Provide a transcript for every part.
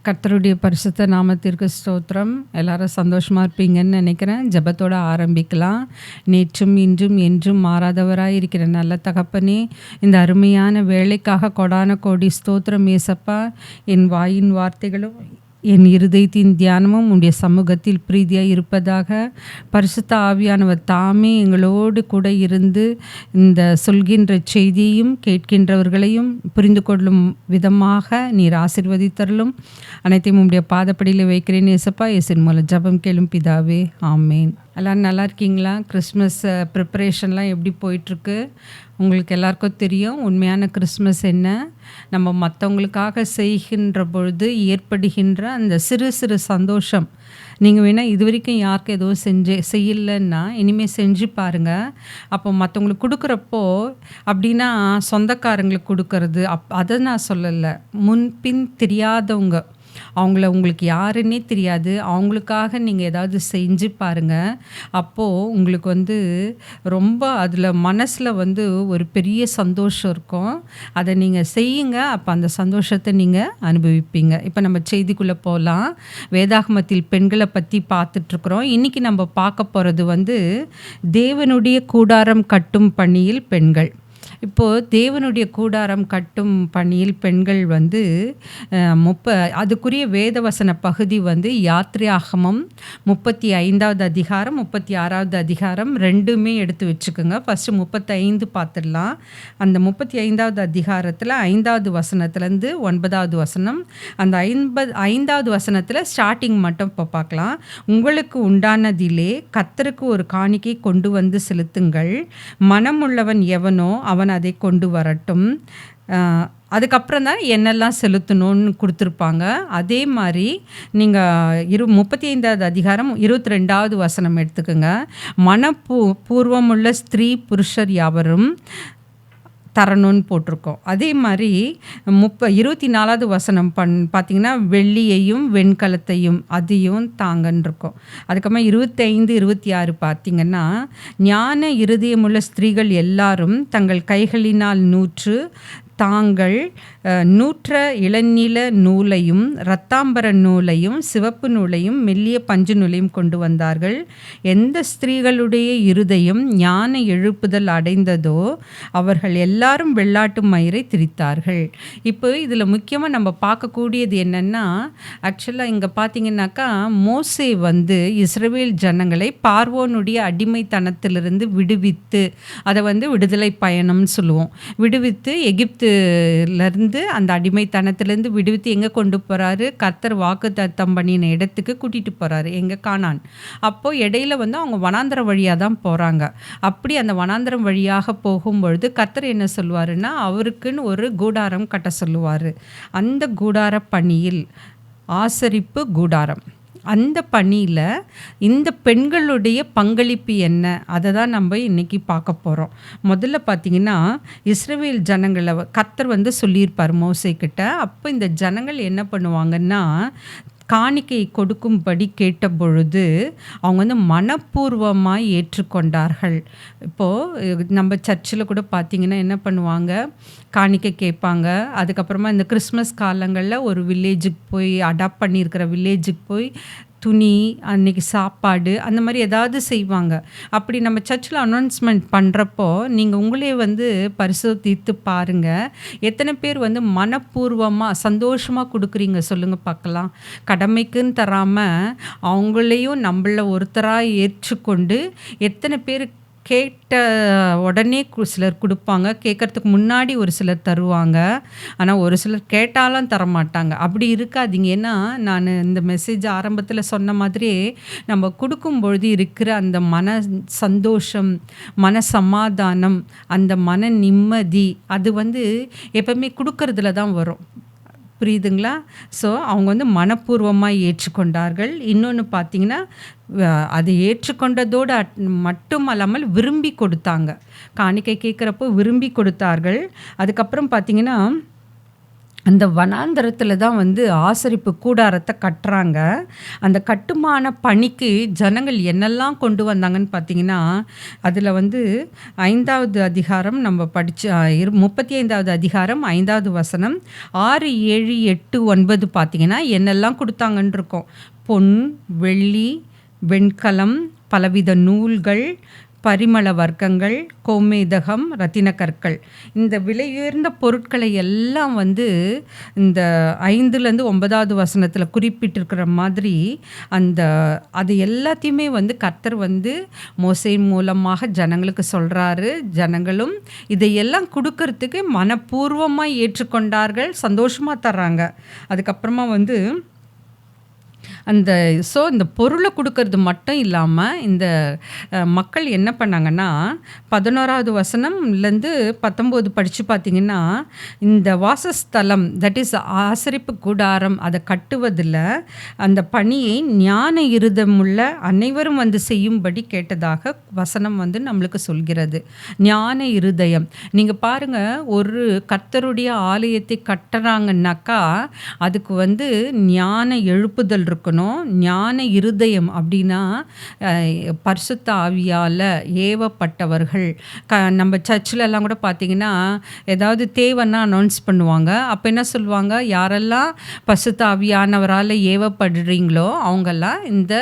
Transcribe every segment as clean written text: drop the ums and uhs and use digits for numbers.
கர்த்தருடைய பரிசுத்த நாமத்திற்கு ஸ்தோத்திரம். எல்லாரும் சந்தோஷமாக இருப்பீங்கன்னு நினைக்கிறேன். ஜெபத்தோட ஆரம்பிக்கலாம். நேற்றும் இன்றும் என்றும் மாறாதவராய் இருக்கிற நல்ல தகப்பனே, இந்த அருமையான வேலைக்காக கொடான கோடி ஸ்தோத்திரம் ஏசப்பா. என் வாயின் வார்த்தைகளும் என் இருதயத்தின் தியானமும் உடைய சமூகத்தில் பிரீதியாக இருப்பதாக. பரிசுத்த ஆவியானவர் தாமே எங்களோடு கூட இருந்து இந்த சொல்கின்ற செய்தியையும் கேட்கின்றவர்களையும் புரிந்து கொள்ளும் விதமாக நீர் ஆசீர்வதித்தருளும். அனைத்தையும் உடைய பாதப்படியில் வைக்கிறேன் ஏசப்பா. இயேசுவின் மூலம் ஜெபம் கேளும் பிதாவே, ஆமேன். எல்லோரும் நல்லா இருக்கீங்களா? கிறிஸ்மஸ் ப்ரிப்பரேஷன்லாம் எப்படி போயிட்டுருக்கு? உங்களுக்கு எல்லாருக்கும் தெரியும் உண்மையான கிறிஸ்மஸ் என்ன. நம்ம மற்றவங்களுக்காக செய்கின்ற பொழுது ஏற்படுகின்ற அந்த சிறு சிறு சந்தோஷம். நீங்கள் வேணால் இது வரைக்கும் யாருக்கும் எதுவும் செய்யலைன்னா இனிமேல் செஞ்சு பாருங்கள். அப்போ மற்றவங்களுக்கு கொடுக்குறப்போ அப்படின்னா சொந்தக்காரங்களுக்கு கொடுக்கறது அதை நான் சொல்லலை. முன்பின் தெரியாதவங்க, உங்களுக்கு யாருன்னே தெரியாது, அவங்களுக்காக நீங்கள் ஏதாவது செஞ்சு பாருங்கள். அப்போது உங்களுக்கு ரொம்ப அதில் மனசில் ஒரு பெரிய சந்தோஷம் இருக்கும். அதை நீங்கள் செய்யுங்க. அப்போ அந்த சந்தோஷத்தை நீங்கள் அனுபவிப்பீங்க. இப்போ நம்ம செய்திக்குள்ளே போகலாம். வேதாகமத்தில் பெண்களை பற்றி பார்த்துட்ருக்குறோம். இன்றைக்கி நம்ம பார்க்க போகிறது தேவனுடைய கூடாரம் கட்டும் பணியில் பெண்கள். இப்போது தேவனுடைய கூடாரம் கட்டும் பணியில் பெண்கள் அதுக்குரிய வேதவசன பகுதி யாத்திரையாகமம் 35வது அதிகாரம் 36வது அதிகாரம் ரெண்டுமே எடுத்து வச்சுக்கோங்க. ஃபஸ்ட்டு 35 பார்த்துடலாம். அந்த 35வது அதிகாரத்தில் 5வது வசனத்துலேருந்து 9வது வசனம். அந்த 5வது வசனத்தில் ஸ்டார்டிங் மட்டும் இப்போ பார்க்கலாம். உங்களுக்கு உண்டானதிலே கர்த்தருக்கு ஒரு காணிக்கை கொண்டு வந்து செலுத்துங்கள். மனமுள்ளவன் எவனோ அவன் அதை கொண்டு வரட்டும். அதுக்கப்புறம் தான் என்னெல்லாம் செலுத்தணும்னு கொடுத்துருப்பாங்க. அதே மாதிரி நீங்கள் 35வது அதிகாரம் 22வது வசனம் எடுத்துக்கோங்க. பூர்வமுள்ள ஸ்திரீ புருஷர் யாவரும் தரணும்னு போட்டிருக்கோம். அதே மாதிரி 24வது வசனம் பார்த்திங்கன்னா வெள்ளியையும் வெண்கலத்தையும் அதையும் தாங்கன்னு இருக்கும். அதுக்கப்புறம் 25, 26 பார்த்திங்கன்னா ஞான இருதயமுள்ள ஸ்திரீகள் எல்லாரும் தங்கள் கைகளினால் தாங்கள் நூற்ற இளநீல நூலையும் இரத்தாம்பர நூலையும் சிவப்பு நூலையும் மெல்லிய பஞ்சு நூலையும் கொண்டு வந்தார்கள். எந்த ஸ்திரீகளுடைய இருதயம் ஞான எழுப்புதல் அடைந்ததோ அவர்கள் எல்லாரும் வெள்ளாட்டு மயிரை திரித்தார்கள். இப்போ இதில் முக்கியமாக நம்ம பார்க்கக்கூடியது என்னென்னா, ஆக்சுவலாக இங்கே பார்த்திங்கனாக்கா மோசே இஸ்ரவேல் ஜனங்களை பார்வோனுடைய அடிமைத்தனத்திலிருந்து விடுவித்து, அதை விடுதலை பயணம்னு சொல்லுவோம், விடுவித்து எகிப்துலேருந்து அந்த அடிமைத்தனத்திலேருந்து விடுவித்து எங்கே கொண்டு போகிறாரு? கர்த்தர் வாக்குத்தத்தம் பண்ணின இடத்துக்கு கூட்டிகிட்டு போகிறாரு, எங்கே? கானான். அப்போது இடையில அவங்க வனாந்தர வழியாக தான் போகிறாங்க. அப்படி அந்த வனாந்தரம் வழியாக போகும்பொழுது கர்த்தர் என்ன சொல்லுவாருன்னா, அவருக்குன்னு ஒரு கூடாரம் கட்ட சொல்லுவார். அந்த கூடார பணியில் ஆசரிப்பு கூடாரம், அந்த பணியில் இந்த பெண்களுடைய பங்களிப்பு என்ன, அதை தான் நம்ம இன்றைக்கி பார்க்க போகிறோம். முதல்ல பார்த்திங்கன்னா இஸ்ரவேல் ஜனங்களை கர்த்தர் சொல்லியிருப்பார் மோசேக்கிட்ட. அப்போ இந்த ஜனங்கள் என்ன பண்ணுவாங்கன்னா, காணிக்கை கொடுக்கும்படி கேட்ட பொழுது அவங்க மனப்பூர்வமாக ஏற்றுக்கொண்டார்கள். இப்போது நம்ம சர்ச்சில் கூட பார்த்திங்கன்னா என்ன பண்ணுவாங்க, காணிக்கை கேட்பாங்க. அதுக்கப்புறமா இந்த கிறிஸ்மஸ் காலங்களில் ஒரு வில்லேஜுக்கு போய் அடாப்ட் பண்ணியிருக்கிற வில்லேஜுக்கு போய் துணி, அன்றைக்கி சாப்பாடு, அந்த மாதிரி ஏதாவது செய்வாங்க. அப்படி நம்ம சர்ச்சில் அனௌன்ஸ்மெண்ட் பண்ணுறப்போ நீங்கள் உங்களே பரிசோதித்து பாருங்கள், எத்தனை பேர் மனப்பூர்வமாக சந்தோஷமாக கொடுக்குறீங்க சொல்லுங்கள் பார்க்கலாம். கடமைக்குன்னு தராமல் அவங்களையும் நம்மள ஒருத்தராக ஏற்றுக்கொண்டு எத்தனை பேர் கேட்ட உடனே சிலர் கொடுப்பாங்க, கேட்குறதுக்கு முன்னாடி ஒரு சிலர் தருவாங்க, ஆனால் ஒரு சிலர் கேட்டாலும் தரமாட்டாங்க. அப்படி இருக்காதீங்க. ஏன்னா நான் இந்த மெசேஜ் ஆரம்பத்தில் சொன்ன மாதிரி நம்ம கொடுக்கும்பொழுது இருக்கிற அந்த மன சந்தோஷம், மன சமாதானம், அந்த மன நிம்மதி, அது எப்பவுமே கொடுக்கறதுல தான் வரும். புரியுதுங்களா? ஸோ அவங்க மனப்பூர்வமாக ஏற்றுக்கொண்டார்கள். இன்னொன்று பார்த்திங்கன்னா அதை ஏற்றுக்கொண்டதோடு மட்டும் அல்லாமல் விரும்பி கொடுத்தாங்க. காணிக்கை கேட்குறப்போ விரும்பி கொடுத்தார்கள். அதுக்கப்புறம் பார்த்திங்கன்னா அந்த வனாந்தரத்தில தான் வந்து ஆசரிப்பு கூடாரத்த கட்டுறாங்க. அந்த கட்டுமான பணிக்கு ஜனங்கள் என்னெல்லாம் கொண்டு வந்தாங்கன்னு பார்த்தீங்கன்னா, அதில வந்து 5வது அதிகாரம் நம்ம படிச்ச 35வது அதிகாரம் 5வது வசனம் 6, 7, 8, 9 பார்த்தீங்கன்னா, என்னெல்லாம் குடுத்தாங்கன்னு இருக்கும். பொன், வெள்ளி, வெண்கலம், பலவித நூல்கள், பரிமள வர்க்கங்கள், கோமேதகம், ரத்தின கற்கள். இந்த விலையுயர்ந்த பொருட்களை எல்லாம் வந்து இந்த 5லேருந்து 9வது வசனத்தில குறிப்பிட்டிருக்கிற மாதிரி, அந்த அது எல்லாத்தையுமே வந்து கர்த்தர் வந்து மோசே மூலமாக ஜனங்களுக்கு சொல்றாரு. ஜனங்களும் இதையெல்லாம் குடுக்கறதுக்கு மனப்பூர்வமா ஏற்றுக்கொண்டார்கள். சந்தோஷமா தர்றாங்க. அதுக்கப்புறமா வந்து இந்த பொருளை கொடுக்கறது மட்டும் இல்லாமல் இந்த மக்கள் என்ன பண்ணாங்கன்னா 11வது வசனம்லேருந்து 19 படித்து பார்த்தீங்கன்னா, இந்த வாசஸ்தலம் தட் இஸ் ஆசரிப்பு கூடாரம் அதை கட்டுவதில் அந்த பணியை ஞான இருதமுள்ள அனைவரும் வந்து செய்யும்படி கேட்டதாக வசனம் வந்து நம்மளுக்கு சொல்கிறது. ஞான இருதயம். நீங்கள் பாருங்கள், ஒரு கர்த்தருடைய ஆலயத்தை கட்டுறாங்கன்னாக்கா அதுக்கு வந்து ஞான எழுப்புதல் இருக்கணும். ஞான இருதயம் அப்படின்னா பரிசுத்த ஆவியால் ஏவப்பட்டவர்கள். நம்ம சர்ச்சிலெல்லாம் கூட பார்த்தீங்கன்னா ஏதாவது தேவைன்னா அனௌன்ஸ் பண்ணுவாங்க. அப்போ என்ன சொல்லுவாங்க, யாரெல்லாம் பரிசுத்த ஆவியானவரால் ஏவப்படுறீங்களோ அவங்கெல்லாம் இந்த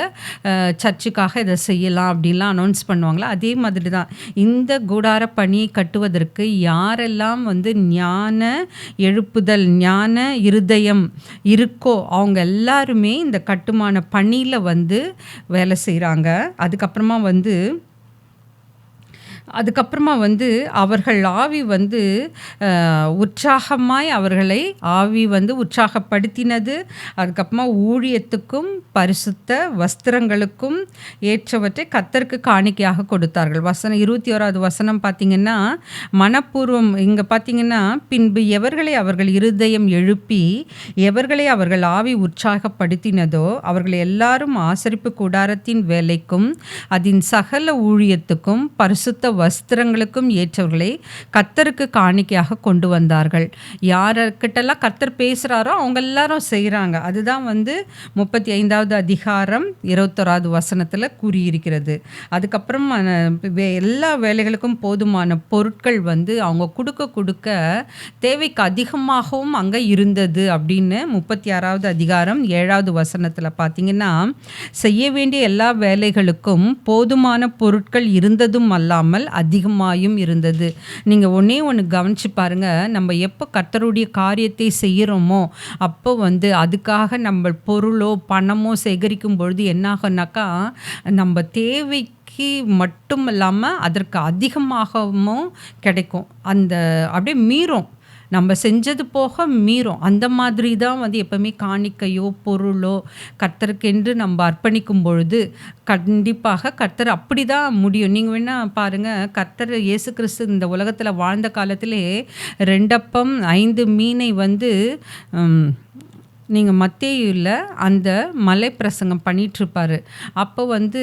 சர்ச்சுக்காக இதை செய்யலாம் அப்படின்லாம் அனௌன்ஸ் பண்ணுவாங்களா. அதே மாதிரி தான் இந்த கூடார பணியை கட்டுவதற்கு யாரெல்லாம் வந்து ஞான எழுப்புதல் ஞான இருதயம் இருக்கோ அவங்க எல்லாருமே இந்த கட்டுமான பணியில் வந்து வேலை செய்கிறாங்க. அதுக்கப்புறமா வந்து அவர்கள் ஆவி வந்து உற்சாகமாய் அவர்களை ஆவி வந்து உற்சாகப்படுத்தினது. அதுக்கப்புறமா ஊழியத்துக்கும் பரிசுத்த வஸ்திரங்களுக்கும் ஏற்றவற்றை கர்த்தருக்கு காணிக்கையாக கொடுத்தார்கள். 21வது வசனம் பார்த்தீங்கன்னா, மனப்பூர்வம் இங்கே பார்த்தீங்கன்னா, பின்பு எவர்களை அவர்கள் இருதயம் எழுப்பி எவர்களை அவர்கள் ஆவி உற்சாகப்படுத்தினதோ அவர்கள் எல்லாரும் ஆசரிப்பு கூடாரத்தின் வேலைக்கும் அதன் சகல ஊழியத்துக்கும் பரிசுத்த வஸ்திரங்களுக்கும் ஏற்றவர்களை கர்த்தருக்கு காணிக்கையாக கொண்டு வந்தார்கள். யார்கிட்டலாம் கர்த்தர் பேசுகிறாரோ அவங்க எல்லாரும் செய்கிறாங்க. அதுதான் வந்து 35வது அதிகாரம் 21வது வசனத்தில் கூறியிருக்கிறது. அதுக்கப்புறம் எல்லா வேலைகளுக்கும் போதுமான பொருட்கள் வந்து அவங்க கொடுக்க தேவைக்கு அதிகமாகவும் அங்கே இருந்தது அப்படின்னு 36வது அதிகாரம் 7வது வசனத்தில் பார்த்தீங்கன்னா, செய்ய வேண்டிய எல்லா வேலைகளுக்கும் போதுமான பொருட்கள் இருந்ததும் அல்லாமல் அதிகமாயும் இருந்தது. நீங்கள் ஒன்று கவனிச்சு பாருங்க, நம்ம எப்போ கர்த்தருடைய காரியத்தை செய்கிறோமோ அப்போ வந்து அதுக்காக நம்ம பொருளோ பணமோ சேகரிக்கும் பொழுது என்னாகனாக்கா நம்ம தேவைக்கு மட்டும் இல்லாமல் அதற்கு அதிகமாகவும் கிடைக்கும். அப்படியே மீறும், நம்ம செஞ்சது போக மீறும். அந்த மாதிரி தான் வந்து எப்பவுமே காணிக்கையோ பொருளோ கர்த்தருக்கென்று நம்ம அர்ப்பணிக்கும் பொழுது கண்டிப்பாக கர்த்தர் அப்படி தான் முடியும். நீங்கள் வேணா பாருங்கள், கர்த்தர் இயேசு கிறிஸ்து இந்த உலகத்தில் வாழ்ந்த காலத்திலே 2 அப்பம் 5 மீனை வந்து நீங்கள் மத்தேயுல அந்த மலை பிரசங்கம் பண்ணிகிட்ருப்பார். அப்போ வந்து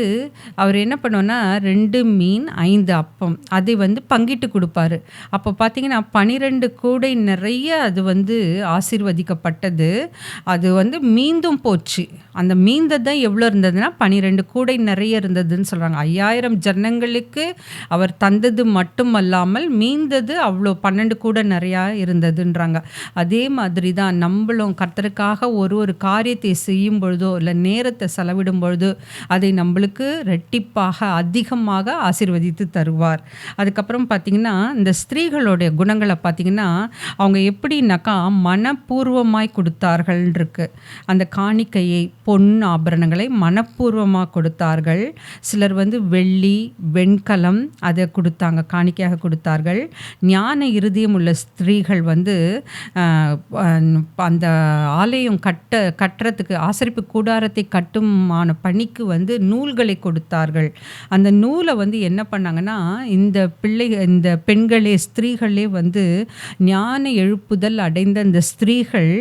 அவர் என்ன பண்ணுவோன்னா 2 மீன் 5 அப்பம் அதை வந்து பங்கிட்டு கொடுப்பாரு. அப்போ பார்த்தீங்கன்னா 12 கூடை நிறைய அது வந்து ஆசீர்வதிக்கப்பட்டது. அது வந்து மீந்தும் போச்சு. அந்த மீந்தது தான் எவ்வளோ இருந்ததுன்னா 12 கூடை நிறைய இருந்ததுன்னு சொல்கிறாங்க. 5000 ஜனங்களுக்கு அவர் தந்தது மட்டுமல்லாமல் மீந்தது அவ்வளோ 12 கூடை நிறையா இருந்ததுன்றாங்க. அதே மாதிரி தான் நம்மளும் கர்த்தருக்காக ஒரு காரியத்தை செய்யும் பொழுதோ இல்லை நேரத்தை செலவிடும் பொழுது அதை நம்மளுக்கு ரெட்டிப்பாக அதிகமாக ஆசீர்வதித்து தருவார். அதுக்கப்புறம் பார்த்திங்கன்னா, இந்த ஸ்திரீகளுடைய குணங்களை பார்த்திங்கன்னா அவங்க எப்படின்னாக்கா மனப்பூர்வமாய் கொடுத்தார்கள் இருக்கு. அந்த காணிக்கையை பொன் ஆபரணங்களை மனப்பூர்வமாக கொடுத்தார்கள். சிலர் வந்து வெள்ளி வெண்கலம் அதை கொடுத்தாங்க, காணிக்கையாக கொடுத்தார்கள். ஞான இருதயம் உள்ள ஸ்திரீகள் வந்து அந்த ஆலயம் கட்டுறதுக்கு ஆசரிப்பு கூடாரத்தை கட்டுமான பணிக்கு வந்து நூல்களை கொடுத்தார்கள். அந்த நூலை வந்து என்ன பண்ணாங்கன்னா இந்த பெண்களே ஸ்திரீகளே வந்து ஞான எழுப்புதல் அடைந்த இந்த ஸ்திரீகள்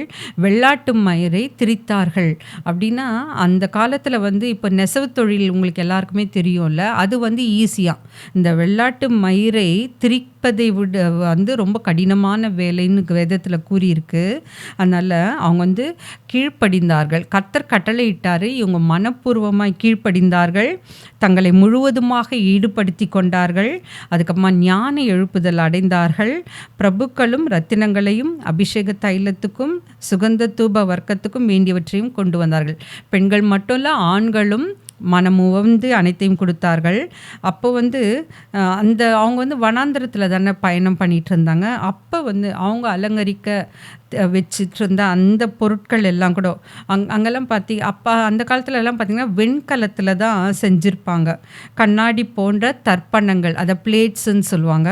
வெள்ளாட்டு மயிரை திரித்தார்கள். அப்படின்னா அந்த காலத்தில் வந்து இப்போ நெசவு தொழில் உங்களுக்கு எல்லாருக்குமே தெரியும்ல, அது வந்து ஈஸியாக இந்த வெள்ளாட்டு மயிரை திரிக்க ஜெபிப்பதை விட வந்து ரொம்ப கடினமான வேலைன்னு வேதத்துல கூறியிருக்கு. அதனால அவங்க வந்து கீழ்ப்படிந்தார்கள். கர்த்தர் கட்டளையிட்டாரு. இவங்க மனப்பூர்வமாய் கீழ்ப்படிந்தார்கள். தங்களை முழுவதுமாக ஈடுபடுத்திக் கொண்டார்கள். அதுக்கப்புறமா ஞான எழுப்புதல் அடைந்தார்கள். பிரபுக்களும் ரத்தினங்களையும் அபிஷேக தைலத்துக்கும் சுகந்த தூப வர்க்கத்துக்கும் வேண்டியவற்றையும் கொண்டு வந்தார்கள். பெண்கள் மட்டும் இல்ல, ஆண்களும் மனமுவந்து அனைத்தையும் கொடுத்தார்கள். அப்போ வந்து அவங்க வந்து வனாந்திரத்துல தானே பயணம் பண்ணிட்டு இருந்தாங்க. அப்போ வந்து அவங்க அலங்கரிக்க வச்சுட்டு இருந்த அந்த பொருட்கள் எல்லாம் கூட அங்கெல்லாம் அப்போ அந்த காலத்துல எல்லாம் பார்த்தீங்கன்னா வெண்கலத்தில் தான் செஞ்சுருப்பாங்க. கண்ணாடி போன்ற தர்ப்பணங்கள், அதை பிளேட்ஸுன்னு சொல்லுவாங்க.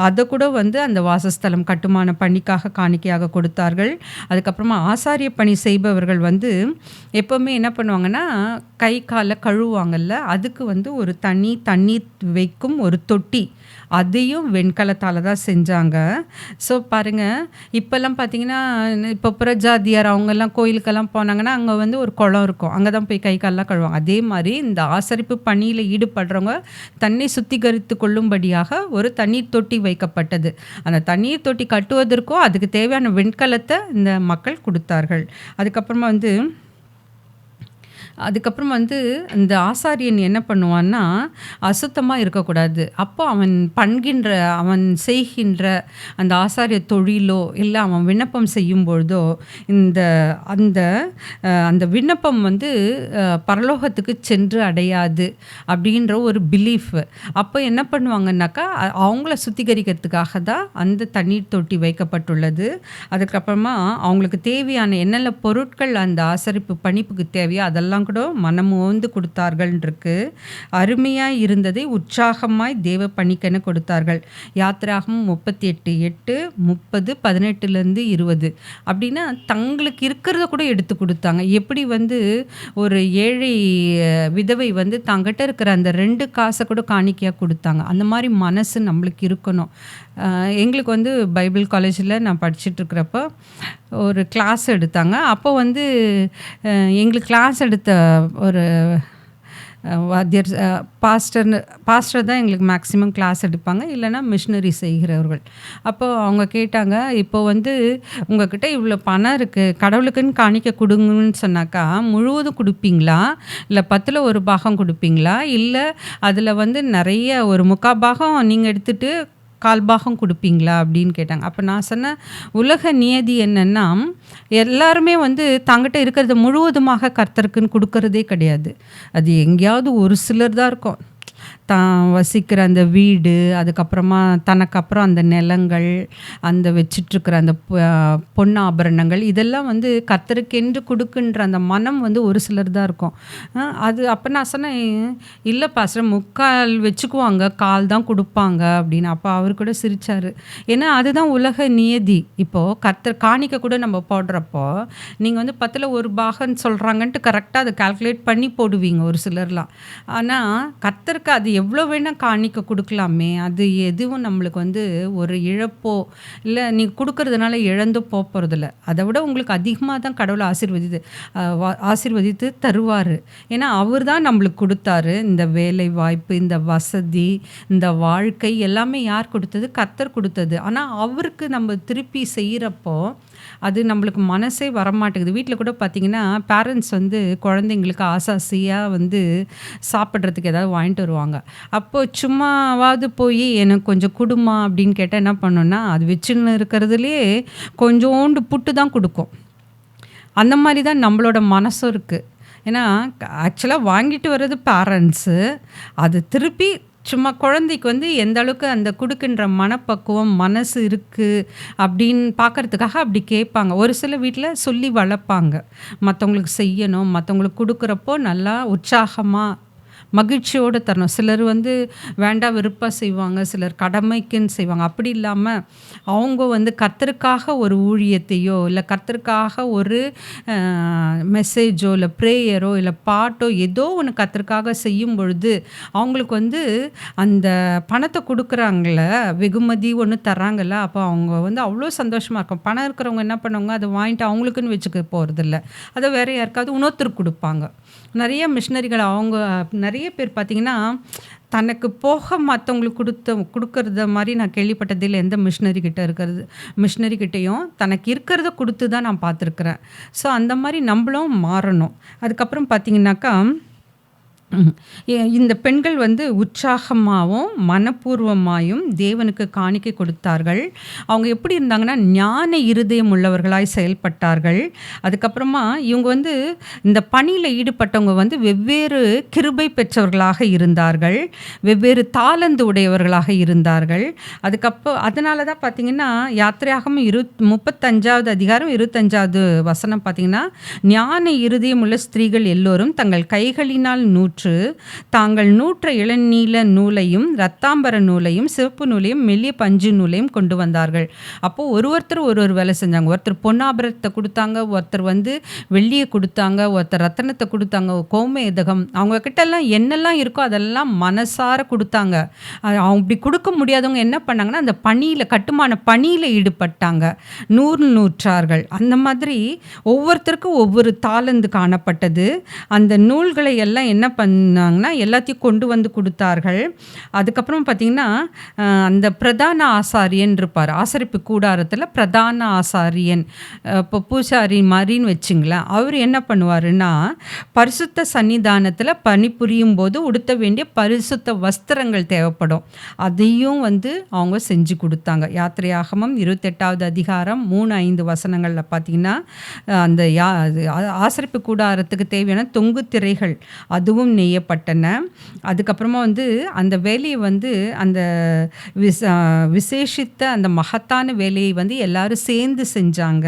அதை கூட வந்து அந்த வாசஸ்தலம் கட்டுமான பணிக்காக காணிக்கையாக கொடுத்தார்கள். அதுக்கப்புறமா ஆசாரிய பணி செய்பவர்கள் வந்து எப்போவுமே என்ன பண்ணுவாங்கன்னா, கை காலை கழுவுவாங்கல்ல, அதுக்கு வந்து ஒரு தண்ணீர் வைக்கும் ஒரு தொட்டி, அதையும் வெண்கலத்தால் தான் செஞ்சாங்க. ஸோ பாருங்கள், இப்போல்லாம் பார்த்தீங்கன்னா இப்போ புறஜாதியார் அவங்கெல்லாம் கோயிலுக்கெல்லாம் போனாங்கன்னா அங்கே வந்து ஒரு குளம் இருக்கும், அங்கே தான் போய் கை காலெலாம் கழுவாங்க. அதே மாதிரி இந்த ஆசரிப்பு பணியில் ஈடுபடுறவங்க தன்னை சுத்திகரித்து கொள்ளும்படியாக ஒரு தண்ணீர் தொட்டி வைக்கப்பட்டது. அந்த தண்ணீர் தொட்டி கட்டுவதற்கும் அதுக்கு தேவையான வெண்கலத்தை இந்த மக்கள் கொடுத்தார்கள். அதுக்கப்புறம் வந்து இந்த ஆசாரியன் என்ன பண்ணுவான்னா, அசுத்தமாக இருக்கக்கூடாது. அப்போ அவன் செய்கின்ற அந்த ஆசாரிய தொழிலோ இல்லை அவன் விண்ணப்பம் செய்யும்பொழுதோ அந்த விண்ணப்பம் வந்து பரலோகத்துக்கு சென்று அடையாது அப்படின்ற ஒரு பிலீஃப். அப்போ என்ன பண்ணுவாங்கன்னாக்கா, அவங்கள சுத்திகரிக்கிறதுக்காக தான் அந்த தண்ணீர் தொட்டி வைக்கப்பட்டுள்ளது. அதுக்கப்புறமா அவங்களுக்கு தேவையான என்னென்ன பொருட்கள் அந்த ஆசரிப்பு பணிப்புக்கு தேவையோ அதெல்லாம் கூட மனமுவந்து கொடுத்தார்கள்ன்றிருக்கு. அருமையாய் இருந்ததை உற்சாகமாய் தேவ பணிக்கென கொடுத்தார்கள். யாத்திராகமம் 38:8, 30, 18-20 அப்படின்னா தங்களுக்கு இருக்கிறத கூட எடுத்து கொடுத்தாங்க. எப்படி வந்து ஒரு ஏழை விதவை வந்து தங்கிட்ட இருக்கிற அந்த 2 காசை கூட காணிக்கையாக கொடுத்தாங்க. அந்த மாதிரி மனசு நம்மளுக்கு இருக்கணும். எங்களுக்கு வந்து பைபிள் காலேஜில் நான் படிச்சுட்ருக்கிறப்போ ஒரு கிளாஸ் எடுத்தாங்க. அப்போ வந்து எங்களுக்கு கிளாஸ் எடுத்த ஒரு வாத்தியர், பாஸ்டர் தான் எங்களுக்கு மேக்ஸிமம் கிளாஸ் எடுப்பாங்க, இல்லைனா மிஷினரி செய்கிறவர்கள். அப்போது அவங்க கேட்டாங்க, இப்போ வந்து உங்ககிட்ட இவ்வளோ பணம் இருக்குது, கடவுளுக்குன்னு காணிக்க கொடுங்கன்னு சொன்னாக்கா முழுவதும் கொடுப்பீங்களா, இல்லை 10ல் 1 பாகம் கொடுப்பீங்களா, இல்லை அதில் வந்து நிறைய ஒரு 3/4 பாகம் நீங்கள் எடுத்துகிட்டு 1/4 பாகம் கொடுப்பீங்களா அப்படின்னு கேட்டாங்க. அப்போ நான் சொன்னேன், உலக நியதி என்னென்னா, எல்லாருமே வந்து தங்கிட்ட இருக்கிறத முழுவதுமாக கர்த்தருக்குன்னு கொடுக்கறதே கிடையாது. அது எங்கேயாவது ஒரு சிலர் தான் இருக்கும். தான் வசிக்கிற அந்த வீடு, அதுக்கப்புறமா தனக்கப்புறம் அந்த நிலங்கள், அந்த வச்சிட்ருக்கிற அந்த பொன்னாபரணங்கள், இதெல்லாம் வந்து கர்த்தருக்கென்று கொடுக்குன்ற அந்த மனம் வந்து ஒரு சிலர் தான் இருக்கும். அது அப்போ நான் சொன்னேன், இல்லை பாஸ்டர் 3/4 வச்சுக்குவாங்க, 1/4 தான் கொடுப்பாங்க அப்படின்னு. அப்போ அவர் கூட சிரித்தார். ஏன்னா அதுதான் உலக நியதி. இப்போது கர்த்தர் காணிக்க கூட நம்ம போடுறப்போ நீங்கள் வந்து 10ல் 1 பாகம்னு சொல்கிறாங்கன்ட்டு கரெக்டாக அதை கால்குலேட் பண்ணி போடுவீங்க ஒரு சிலர்லாம். ஆனால் கர்த்தருக்கு அது எவ்வளோ வேணால் காணிக்க கொடுக்கலாமே, அது எதுவும் நம்மளுக்கு வந்து ஒரு இழப்போ இல்லை நீங்கள் கொடுக்கறதுனால இழந்து போகிறதில்ல. அதை விட உங்களுக்கு அதிகமாக தான் கடவுளை ஆசீர்வதித்து தருவார். ஏன்னா அவர் தான் நம்மளுக்கு கொடுத்தாரு. இந்த வேலை வாய்ப்பு, இந்த வசதி, இந்த வாழ்க்கை எல்லாமே யார் கொடுத்தது? கர்த்தர் கொடுத்தது. ஆனால் அவருக்கு நம்ம திருப்பி செய்கிறப்போ அது நம்மளுக்கு மனசே வரமாட்டேங்குது. வீட்டில் கூட பார்த்திங்கன்னா, பேரண்ட்ஸ் வந்து குழந்தைங்களுக்கு ஆசாசியாக வந்து சாப்பிட்றதுக்கு ஏதாவது வாங்கிட்டு வருவாங்க. அப்போது சும்மாவாவது போய் எனக்கு கொஞ்சம் கொடுமா அப்படின்னு கேட்டால் என்ன பண்ணோன்னா, அது வச்சுன்னு இருக்கிறதுலே கொஞ்சோண்டு புட்டு தான் கொடுக்கும். அந்த மாதிரி தான் நம்மளோட மனசும் இருக்குது. ஏன்னா ஆக்சுவலாக வாங்கிட்டு வர்றது பேரண்ட்ஸு, அது திருப்பி சும்மா குழந்தைக்கு வந்து எந்த அளவுக்கு அந்த கொடுக்கின்ற மனப்பக்குவம் மனசு இருக்குது அப்படின்னு பார்க்குறதுக்காக அப்படி கேட்பாங்க. ஒரு சில வீட்டில் சொல்லி வளர்ப்பாங்க, மற்றவங்களுக்கு செய்யணும், மற்றவங்களுக்கு கொடுக்குறப்போ நல்லா உற்சாகமாக மகிழ்ச்சியோடு தரணும். சிலர் வந்து வேண்டாம் விருப்பம் செய்வாங்க, சிலர் கடமைக்குன்னு செய்வாங்க. அப்படி இல்லாமல் அவங்க வந்து கர்த்தருக்காக ஒரு ஊழியத்தையோ இல்லை கர்த்தருக்காக ஒரு மெசேஜோ இல்லை ப்ரேயரோ இல்லை பாட்டோ ஏதோ ஒன்று கர்த்தருக்காக செய்யும் பொழுது அவங்களுக்கு வந்து அந்த பணத்தை கொடுக்குறாங்கள, வெகுமதி ஒன்று தர்றாங்கல்ல, அப்போ அவங்க வந்து அவ்வளோ சந்தோஷமாக இருக்கும். பணம் இருக்கிறவங்க என்ன பண்ணுவாங்க, அதை வாங்கிட்டு அவங்களுக்குன்னு வச்சுக்க போகிறதில்ல, அதை வேறு யாருக்காவது இன்னொருத்தருக்கு கொடுப்பாங்க. நிறைய மிஷினரிகள் அவங்க நிறைய பேர் பார்த்திங்கன்னா தனக்கு போக மற்றவங்களுக்கு கொடுக்கறத மாதிரி நான் கேள்விப்பட்டதில்லை. எந்த மிஷினரி கிட்டேயும் தனக்கு இருக்கிறத கொடுத்து தான் நான் பார்த்துருக்குறேன். ஸோ அந்த மாதிரி நம்மளும் மாறணும். அதுக்கப்புறம் பார்த்தீங்கன்னாக்கா இந்த பெண்கள் வந்து உற்சாகமாகவும் மனப்பூர்வமாயும் தேவனுக்கு காணிக்கை கொடுத்தார்கள். அவங்க எப்படி இருந்தாங்கன்னா ஞான இருதயம் உள்ளவர்களாய் செயல்பட்டார்கள். அதுக்கப்புறமா இவங்க வந்து இந்த பணியில் ஈடுபட்டவங்க வந்து வெவ்வேறு கிருபை பெற்றவர்களாக இருந்தார்கள், வெவ்வேறு தாளந்து உடையவர்களாக இருந்தார்கள். அதனால தான் பார்த்தீங்கன்னா யாத்திரையாகமம் 35வது அதிகாரம் 25வது வசனம் பார்த்தீங்கன்னா, ஞான இருதயம் உள்ள ஸ்திரீகள் எல்லோரும் தங்கள் கைகளினால் தாங்கள் நூற்ற இளநீல நூலையும் இரத்தாம்பர நூலையும் சிவப்பு நூலையும் மெல்லிய பஞ்சு நூலையும் கொண்டு வந்தார்கள். அப்போ ஒருத்தர் வேலை செஞ்சாங்க. ஒருத்தர் பொன்னாபரத்தை கொடுத்தாங்க, ஒருத்தர் வந்து வெள்ளியை கொடுத்தாங்க, ஒருத்தர் ரத்தனத்தை கொடுத்தாங்க, கோமேதகம், அவங்க கிட்ட எல்லாம் என்னெல்லாம் இருக்கோ அதெல்லாம் மனசார கொடுத்தாங்க. அவங்க இப்படி கொடுக்க முடியாதவங்க என்ன பண்ணாங்கன்னா அந்த கட்டுமான பணியில் ஈடுபட்டாங்க, நூற்றார்கள். அந்த மாதிரி ஒவ்வொருத்தருக்கும் ஒவ்வொரு தாளந்து காணப்பட்டது. அந்த நூல்களை எல்லாம் என்ன பண்ணாங்கன்னா எல்லாத்தையும் கொண்டு வந்து கொடுத்தார்கள். அதுக்கப்புறம் பார்த்தீங்கன்னா அந்த பிரதான ஆசாரியன் இருப்பார், ஆசரிப்பு கூடாரத்தில் பிரதான ஆசாரியன், இப்போ பூசாரி மாதிரின்னு வச்சுங்களேன். அவர் என்ன பண்ணுவாருன்னா பரிசுத்த சன்னிதானத்தில் பணிபுரியும் போது உடுத்த வேண்டிய பரிசுத்த வஸ்திரங்கள் தேவைப்படும், அதையும் வந்து அவங்க செஞ்சு கொடுத்தாங்க. யாத்திரையாகமம் 28வது அதிகாரம் 3-5 வசனங்களில் பார்த்தீங்கன்னா அந்த ஆசரிப்பு கூடாரத்துக்கு தேவையான தொங்கு திரைகள் அதுவும் நெய்யப்பட்டன. அதுக்கப்புறமா வந்து அந்த வேலையை வந்து அந்த விசேஷித்த அந்த மகத்தான வேலையை வந்து எல்லாரும் சேர்ந்து செஞ்சாங்க.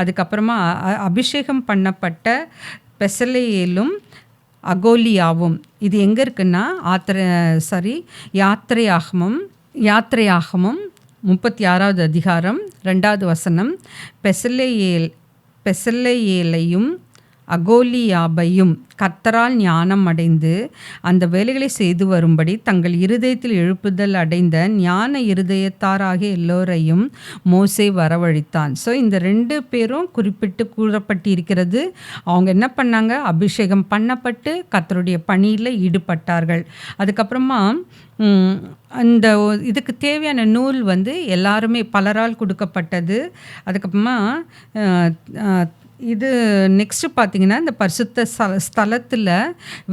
அதுக்கப்புறமா அபிஷேகம் பண்ணப்பட்ட பெசலேயேலும் அகோலியாவும், இது எங்கே இருக்குன்னா யாத்திரையாகமம் 36வது அதிகாரம் 2வது வசனம், பெசலேயேலையும் அகோலியாபையும் கர்த்தரால் ஞானம் அடைந்து அந்த வேலைகளை செய்து வரும்படி தங்கள் இருதயத்தில் எழுப்புதல் அடைந்த ஞான இருதயத்தாராகிய எல்லோரையும் மோசே வரவழைத்தான். ஸோ இந்த 2 பேரும் குறிப்பிட்டு கூறப்பட்டிருக்கிறது. அவங்க என்ன பண்ணாங்க, அபிஷேகம் பண்ணப்பட்டு கர்த்தருடைய பணியில் ஈடுபட்டார்கள். அதுக்கப்புறமா அந்த இதுக்கு தேவையான நூல் வந்து எல்லாருமே பலரால் கொடுக்கப்பட்டது. அதுக்கப்புறமா இது நெக்ஸ்ட்டு பார்த்தீங்கன்னா இந்த பரிசுத்த ஸ்தலத்தில்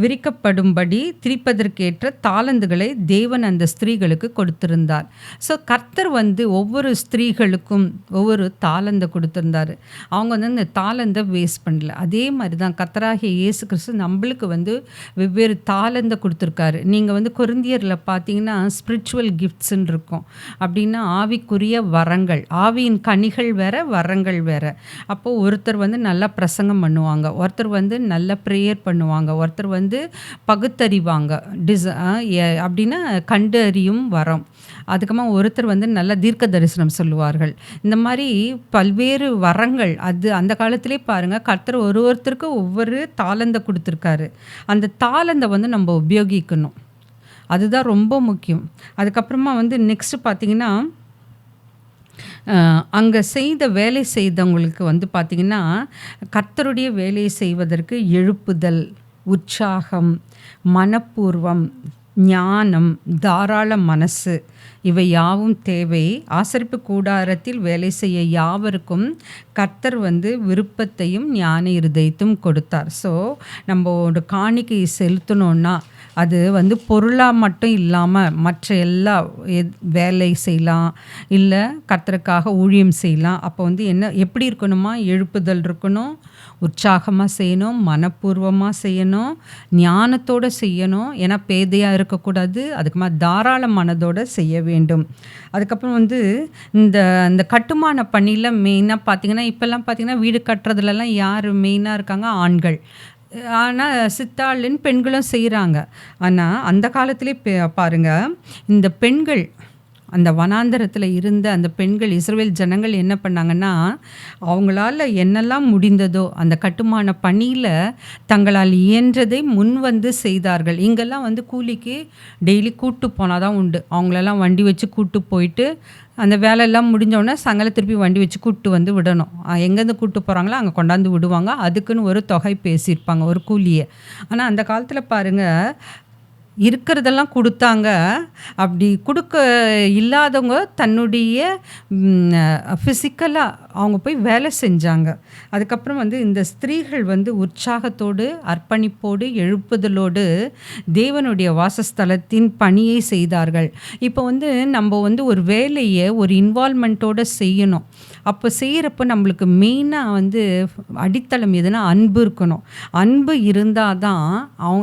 விரிக்கப்படும்படி திரிப்பதற்கேற்ற தாளந்துகளை தேவன் அந்த ஸ்திரீகளுக்கு கொடுத்திருந்தார். ஸோ கர்த்தர் வந்து ஒவ்வொரு ஸ்திரீகளுக்கும் ஒவ்வொரு தாளந்தை கொடுத்திருந்தார். அவங்க வந்து அந்த தாளந்தை வேஸ்ட் பண்ணல. அதே மாதிரி தான் கர்த்தராகிய இயேசு கிறிஸ்து நம்மளுக்கு வந்து வெவ்வேறு தாளந்தை கொடுத்துருக்காரு. நீங்கள் வந்து கொரிந்தியரில் பார்த்தீங்கன்னா ஸ்பிரிச்சுவல் கிஃப்ட்ஸ்ன்னு இருக்கும். அப்படின்னா ஆவிக்குரிய வரங்கள், ஆவியின் கனிகள் வேற, வரங்கள் வேற. அப்போது ஒருத்தர் வந்து நல்லா பிரசங்கம் பண்ணுவாங்க, ஒருத்தர் வந்து நல்ல ப்ரேயர் பண்ணுவாங்க, ஒருத்தர் வந்து பகுத்தறிவாங்க, அப்படின்னா கண்டு அறியும் வரம். அதுக்கப்புறமா ஒருத்தர் வந்து நல்ல தீர்க்க தரிசனம் சொல்லுவார்கள். இந்த மாதிரி பல்வேறு வரங்கள் அது அந்த காலத்திலே பாருங்கள், கர்த்தர் ஒருத்தருக்கு ஒவ்வொரு தாளந்தை கொடுத்துருக்காரு. அந்த தாளந்தை வந்து நம்ம உபயோகிக்கணும், அதுதான் ரொம்ப முக்கியம். அதுக்கப்புறமா வந்து நெக்ஸ்ட்டு பார்த்திங்கன்னா அங்கே வேலை செய்தவங்களுக்கு வந்து பார்த்திங்கன்னா கர்த்தருடைய வேலையை செய்வதற்கு எழுப்புதல், உற்சாகம், மனப்பூர்வம், ஞானம், தாராள மனசு, இவை யாவும் தேவை. ஆசரிப்பு கூடாரத்தில் வேலை செய்ய யாவருக்கும் கர்த்தர் வந்து விருப்பத்தையும் ஞான இருதயத்தையும் கொடுத்தார். ஸோ நம்ம ஒரு காணிக்கை செலுத்தணுன்னா அது வந்து பொருளாக மட்டும் இல்லாமல் மற்ற எல்லா வேலை செய்யலாம், இல்லை கர்த்தருக்காக ஊழியம் செய்யலாம். அப்போ வந்து எப்படி இருக்கணுமா, எழுப்புதல் இருக்கணும், உற்சாகமாக செய்யணும், மனப்பூர்வமாக செய்யணும், ஞானத்தோடு செய்யணும், ஏன்னா பேதையாக இருக்கக்கூடாது. அதுக்கப்புறமா தாராள மனதோடு செய்ய வேண்டும். அதுக்கப்புறம் வந்து இந்த கட்டுமான பணியில் மெயினாக பார்த்திங்கன்னா இப்போல்லாம் பார்த்திங்கன்னா வீடு கட்டுறதுலலாம் யார் மெயினாக இருக்காங்க, ஆண்கள். ஆனால் சித்தாளின் பெண்களும் செய்கிறாங்க. ஆனால் அந்த காலத்திலே பாருங்கள், இந்த பெண்கள் அந்த வனாந்தரத்தில் இருந்த அந்த பெண்கள், இஸ்ரவேல் ஜனங்கள் என்ன பண்ணாங்கன்னா அவங்களால என்னெல்லாம் முடிந்ததோ அந்த கட்டுமான பணியில் தங்களால் இயன்றதை முன் வந்து செய்தார்கள். இங்கெல்லாம் வந்து கூலிக்கு டெய்லி கூட்டு போனால் தான் உண்டு. அவங்களெல்லாம் வண்டி வச்சு கூட்டு போயிட்டு அந்த வேலையெல்லாம் முடிஞ்சோடனே சாயங்காலம் திருப்பி வண்டி வச்சு கூப்பிட்டு வந்து விடணும். எங்கேருந்து கூப்பிட்டு போகிறாங்களோ அங்கே கொண்டாந்து விடுவாங்க. அதுக்குன்னு ஒரு தொகை பேசியிருப்பாங்க, ஒரு கூலியை. ஆனால் அந்த காலத்தில் பாருங்கள், இருக்கிறதெல்லாம் குடுத்தாங்க. அப்படி குடுக்க இல்லாதவங்க தன்னுடைய ஃபிசிக்கலா அவங்க போய் வேலை செஞ்சாங்க. அதுக்கப்புறம் வந்து இந்த ஸ்திரீகள் வந்து உற்சாகத்தோடு, அர்ப்பணிப்போடு, எழுப்புதலோடு தேவனுடைய வாசஸ்தலத்தின் பணியை செய்தார்கள். இப்போ வந்து நம்ம வந்து ஒரு வேலைய ஒரு இன்வால்வ்மெண்ட்டோட செய்யணும். அப்போ செய்யறப்ப நம்மளுக்கு மெயினா வந்து அடித்தளம் எதுனா அன்பு இருக்கணும். அன்பு இருந்தா தான்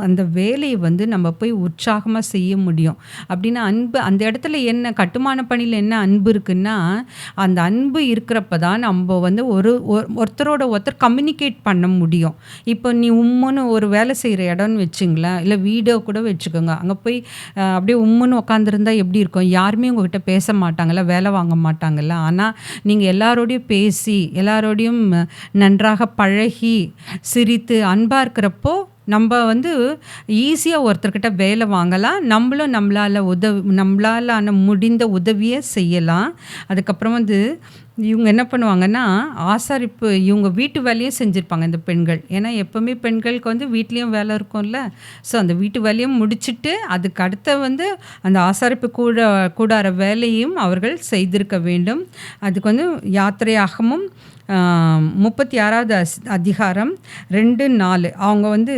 அந்த வேலைய வந்து நம்ம போய் உற்சாகமா செய்ய முடியும். அப்படின்னா அன்பு அந்த இடத்துல என்ன கட்டுமான பணியில என்ன அன்பு இருக்குன்னா, அந்த அன்பு இருக்கிறப்ப தான் நம்ப வந்து ஒருத்தரோட ஒருத்தர் கம்யூனிகேட் பண்ண முடியும். இப்போ நீ உம்முன்னு ஒரு வேலை செய்ற இடம்னு வச்சுங்களேன், இல்ல வீடோ கூட வச்சுக்கோங்க. அங்க போய் அப்படியே உம்முன்னு உட்காந்துருந்தா எப்படி இருக்கும்? யாருமே உங்ககிட்ட பேச மாட்டாங்கல்ல, வேலை வாங்க மாட்டாங்கல்ல. ஆனா நீங்க எல்லாரோடையும் பேசி, எல்லாரோடையும் நன்றாக பழகி, சிரித்து, அன்பா இருக்கிறப்போ நம்ப வந்து ஈஸியா ஒருத்தர்கிட்ட வேலை வாங்கலாம். நம்மளும் நம்மளால முடிந்த உதவிய செய்யலாம். அதுக்கப்புறம் வந்து இவங்க என்ன பண்ணுவாங்கன்னா, இவங்க வீட்டு வேலையும் செஞ்சிருப்பாங்க இந்த பெண்கள். ஏன்னா எப்பவுமே பெண்களுக்கு வந்து வீட்லயும் வேலை இருக்கும்ல. ஸோ அந்த வீட்டு வேலையும் முடிச்சுட்டு, அதுக்கு அடுத்த வந்து அந்த ஆசாரிப்பு கூடார வேலையும் அவர்கள் செய்திருக்க வேண்டும். அதுக்கு வந்து யாத்திரையாகமம் 36வது அதிகாரம் 2, 4 அவங்க வந்து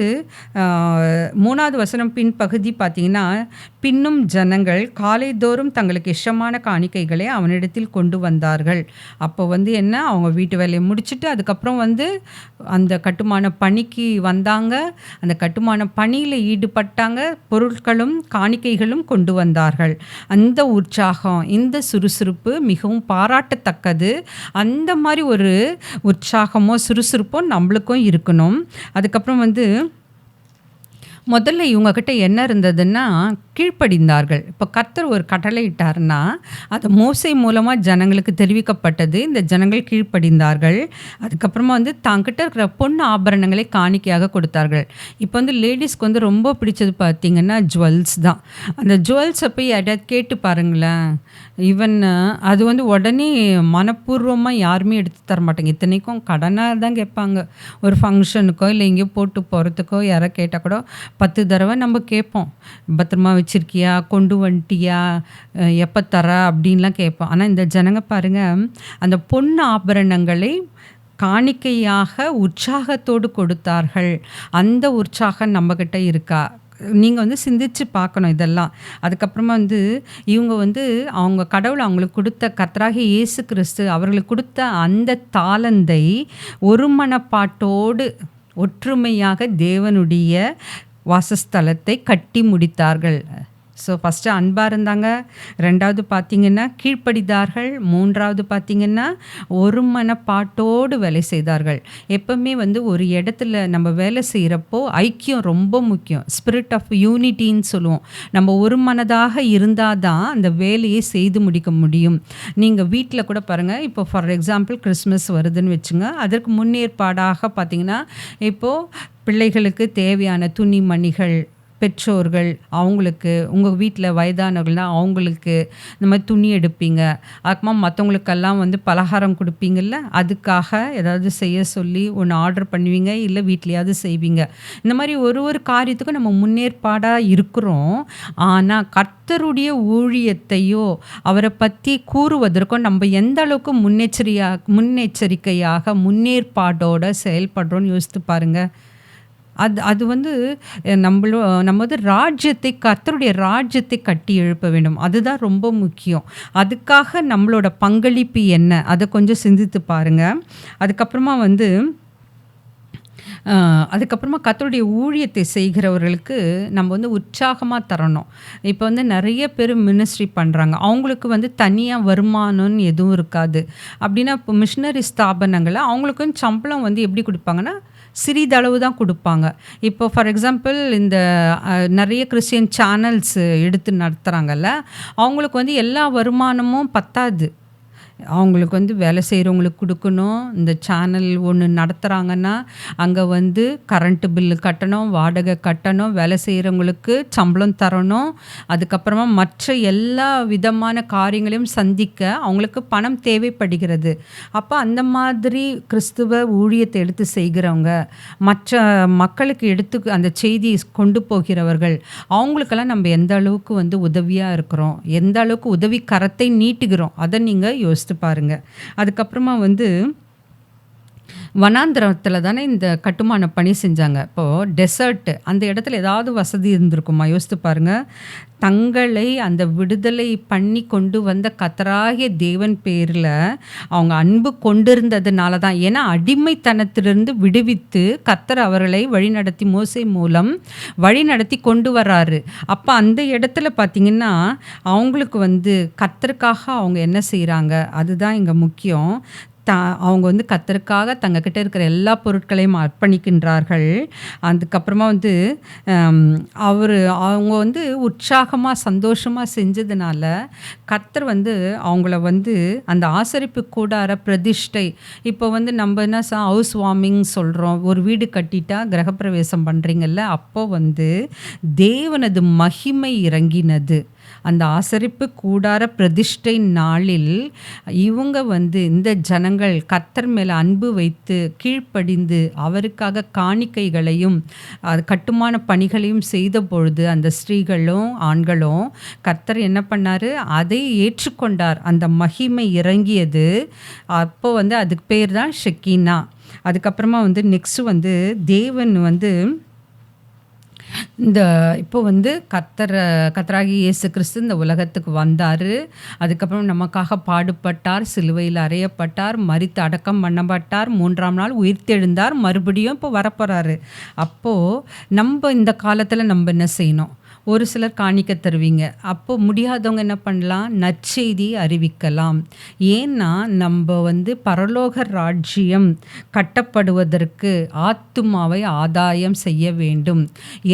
3வது வசனம் பின்பகுதி பார்த்தீங்கன்னா, பின்னும் ஜனங்கள் காலைதோறும் தங்களுக்கு இஷ்டமான காணிக்கைகளை அவனிடத்தில் கொண்டு வந்தார்கள். அப்போ வந்து என்ன, அவங்க வீட்டு வேலையை முடிச்சுட்டு அதுக்கப்புறம் வந்து அந்த கட்டுமான பணிக்கு வந்தாங்க. அந்த கட்டுமான பணியில் ஈடுபட்டாங்க. பொருட்களும் காணிக்கைகளும் கொண்டு வந்தார்கள். அந்த உற்சாகம், இந்த சுறுசுறுப்பு மிகவும் பாராட்டத்தக்கது. அந்த மாதிரி ஒரு உற்சாகமோ சுறுசுறுப்போ நம்மளுக்கும் இருக்கணும். அதுக்கப்புறம் வந்து முதல்ல இவங்க கிட்ட என்ன இருந்ததுன்னா, கீழ்ப்படிந்தார்கள். இப்போ கர்த்தர் ஒரு கட்டளை இட்டார்னா, அது மோசே மூலமா ஜனங்களுக்கு தெரிவிக்கப்பட்டது. இந்த ஜனங்கள் கீழ்ப்படிந்தார்கள். அதுக்கப்புறமா வந்து தாங்கிட்ட இருக்கிற பொன் ஆபரணங்களை காணிக்கையாக கொடுத்தார்கள். இப்போ வந்து லேடீஸ்க்கு வந்து ரொம்ப பிடிச்சது பார்த்தீங்கன்னா, ஜுவல்ஸ் தான். அந்த ஜுவல்ஸை போய் யாரையாவது கேட்டு பாருங்களேன். ஈவன் அது வந்து உடனே மனப்பூர்வமா யாருமே எடுத்து தர மாட்டாங்க. இத்தனைக்கும் கடனா தான் கேட்பாங்க. ஒரு ஃபங்ஷனுக்கோ, இல்லை எங்கேயோ போட்டு போறதுக்கோ யாரோ கேட்டா கூட 10 தடவை நம்ம கேட்போம். பத்திரமா வச்சிருக்கியா? கொண்டு வந்துட்டியா? எப்போ தர? அப்படின்லாம் கேட்போம். ஆனால் இந்த ஜனங்க பாருங்க, அந்த பொன் ஆபரணங்களை காணிக்கையாக உற்சாகத்தோடு கொடுத்தார்கள். அந்த உற்சாகம் நம்மக்கிட்ட இருக்கா? நீங்க வந்து சிந்திச்சு பார்க்கணும் இதெல்லாம். அதுக்கப்புறமா வந்து இவங்க வந்து அவங்க கடவுள் அவங்களுக்கு கொடுத்த கர்த்தராகிய இயேசு கிறிஸ்து அவர்களுக்கு கொடுத்த அந்த தாளந்தை ஒருமனப்பாட்டோடு ஒற்றுமையாக தேவனுடைய வாசஸ்தலத்தை கட்டி முடித்தார்கள். ஸோ ஃபஸ்ட்டு அன்பாக இருந்தாங்க. 2வது பார்த்தீங்கன்னா கீழ்ப்படிந்தார்கள். 3வது பார்த்தீங்கன்னா ஒரு மனப்பாட்டோடு வேலை செய்தார்கள். எப்பவுமே வந்து ஒரு இடத்துல நம்ம வேலை செய்கிறப்போ ஐக்கியம் ரொம்ப முக்கியம். ஸ்பிரிட் ஆஃப் யூனிட்டின்னு சொல்லுவோம். நம்ம ஒரு மனதாக இருந்தால் தான் அந்த வேலையை செய்து முடிக்க முடியும். நீங்கள் வீட்டில் கூட பாருங்கள், இப்போ ஃபார் எக்ஸாம்பிள் கிறிஸ்மஸ் வருதுன்னு வச்சுங்க. அதற்கு முன்னேற்பாடாக பார்த்தீங்கன்னா, இப்போது பிள்ளைகளுக்கு தேவையான துணிமணிகள், பெற்றோர்கள் அவங்களுக்கு, உங்கள் வீட்டில் வயதானவர்கள்னால் அவங்களுக்கு இந்த மாதிரி துணி எடுப்பீங்க. அதுக்கப்புறமா மற்றவங்களுக்கெல்லாம் வந்து பலகாரம் கொடுப்பீங்கள்ல, அதுக்காக ஏதாவது செய்ய சொல்லி ஒன்று ஆர்டர் பண்ணுவீங்க, இல்லை வீட்லையாவது செய்வீங்க. இந்த மாதிரி ஒரு காரியத்துக்கும் நம்ம முன்னேற்பாடாக இருக்கிறோம். ஆனால் கர்த்தருடைய ஊழியத்தையோ அவரை பற்றி கூறுவதற்கும் நம்ம எந்த அளவுக்கு முன்னெச்சரிக்கையாக முன்னேற்பாடோடு செயல்படுறோன்னு யோசித்து பாருங்கள். அது வந்து நம்ம வந்து கர்த்தருடைய ராஜ்யத்தை கட்டி எழுப்ப வேண்டும். அதுதான் ரொம்ப முக்கியம். அதுக்காக நம்மளோட பங்களிப்பு என்ன? அதை கொஞ்சம் சிந்தித்து பாருங்க. அதுக்கப்புறமா கர்த்தருடைய ஊழியத்தை செய்கிறவர்களுக்கு நம்ம வந்து உற்சாகமாக தரணும். இப்போ வந்து நிறைய பேர் மினிஸ்ட்ரி பண்ணுறாங்க. அவங்களுக்கு வந்து தனியாக வருமானம்னு எதுவும் இருக்காது. அப்படின்னா இப்போ மிஷினரி ஸ்தாபனங்களை அவங்களுக்கும் சம்பளம் வந்து எப்படி கொடுப்பாங்கன்னா, சிறிதளவு தான் கொடுப்பாங்க. இப்போ ஃபார் எக்ஸாம்பிள் இந்த நிறைய கிறிஸ்டியன் சேனல்ஸ் எடுத்து நடத்துகிறாங்கல்ல, அவங்களுக்கு வந்து எல்லா வருமானமும் பத்தாது. அவங்களுக்கு வந்து வேலை செய்கிறவங்களுக்கு கொடுக்கணும். இந்த சேனல் ஒன்று நடத்துகிறாங்கன்னா அங்கே வந்து கரண்ட்டு பில்லு கட்டணும், வாடகை கட்டணும், வேலை செய்கிறவங்களுக்கு சம்பளம் தரணும். அதுக்கப்புறமா மற்ற எல்லா விதமான காரியங்களையும் சந்திக்க அவங்களுக்கு பணம் தேவைப்படுகிறது. அப்போ அந்த மாதிரி கிறிஸ்துவ ஊழியத்தை எடுத்து செய்கிறவங்க, மற்ற மக்களுக்கு எடுத்து அந்த செய்தியை கொண்டு போகிறவர்கள், அவங்களுக்கெல்லாம் நம்ம எந்த அளவுக்கு வந்து உதவியாக இருக்கிறோம், எந்த அளவுக்கு உதவி கரத்தை நீட்டுகிறோம், அதை நீங்கள் யோசித்து பாருங்கள். அதுக்கப்புறமா வந்து வனாந்திரத்தில் தானே இந்த கட்டுமான பணி செஞ்சாங்க. இப்போது டெசர்ட்டு அந்த இடத்துல ஏதாவது வசதி இருந்திருக்குமா? யோசித்து பாருங்கள். தங்களை அந்த விடுதலை பண்ணி கொண்டு வந்த கர்த்தராகிய தேவன் பேரில் அவங்க அன்பு கொண்டிருந்ததுனால தான். ஏன்னா அடிமைத்தனத்திலிருந்து விடுவித்து கர்த்தர் அவர்களை வழிநடத்தி மோசே மூலம் வழிநடத்தி கொண்டு வர்றாரு. அப்போ அந்த இடத்துல பார்த்திங்கன்னா அவங்களுக்கு வந்து கர்த்தருக்காக அவங்க என்ன செய்கிறாங்க, அதுதான் இங்கே முக்கியம். அவங்க வந்து கர்த்தருக்காக தங்கக்கிட்ட இருக்கிற எல்லா பொருட்களையும் அர்ப்பணிக்கின்றார்கள். அதுக்கப்புறமா வந்து அவங்க வந்து உற்சாகமாக சந்தோஷமாக செஞ்சதுனால கர்த்தர் வந்து அவங்கள வந்து அந்த ஆசரிப்பு கூடார பிரதிஷ்டை, இப்போ வந்து நம்ம என்ன ஹவுஸ் வார்மிங் சொல்கிறோம், ஒரு வீடு கட்டிட்டா கிரகப்பிரவேசம் பண்ணுறீங்கல்ல, அப்போ வந்து தேவனது மகிமை இறங்கினது. அந்த ஆசரிப்பு கூடார பிரதிஷ்டை நாளில் இவங்க வந்து இந்த ஜனங்கள் கர்த்தர் மேலே அன்பு வைத்து கீழ்ப்படிந்து அவருக்காக காணிக்கைகளையும் கட்டுமான பணிகளையும் செய்த பொழுது அந்த ஸ்திரீகளும் ஆண்களும் கர்த்தர் என்ன பண்ணார், அதை ஏற்றுக்கொண்டார். அந்த மகிமை இறங்கியது. அப்போ வந்து அதுக்கு பேர் தான் ஷெக்கீனா. அதுக்கப்புறமா வந்து நெக்ஸ்ட்டு வந்து தேவன் வந்து இந்த இப்போ வந்து கர்த்தராகி இயேசு கிறிஸ்து இந்த உலகத்துக்கு வந்தார். அதுக்கப்புறம் நமக்காக பாடுபட்டார், சிலுவையில் அறையப்பட்டார், மரித்து அடக்கம் பண்ணப்பட்டார், 3ஆம் நாள் உயிர்த்தெழுந்தார், மறுபடியும் இப்போ வரப்போகிறாரு. அப்போது நம்ம இந்த காலத்தில் நம்ம என்ன செய்யணும்? ஒரு சிலர் காணிக்க தருவீங்க. அப்போது முடியாதவங்க என்ன பண்ணலாம்? நற்செய்தி அறிவிக்கலாம். ஏன்னா நம்ம வந்து பரலோக ராஜ்யம் கட்டப்படுவதற்கு ஆத்துமாவை ஆதாயம் செய்ய வேண்டும்.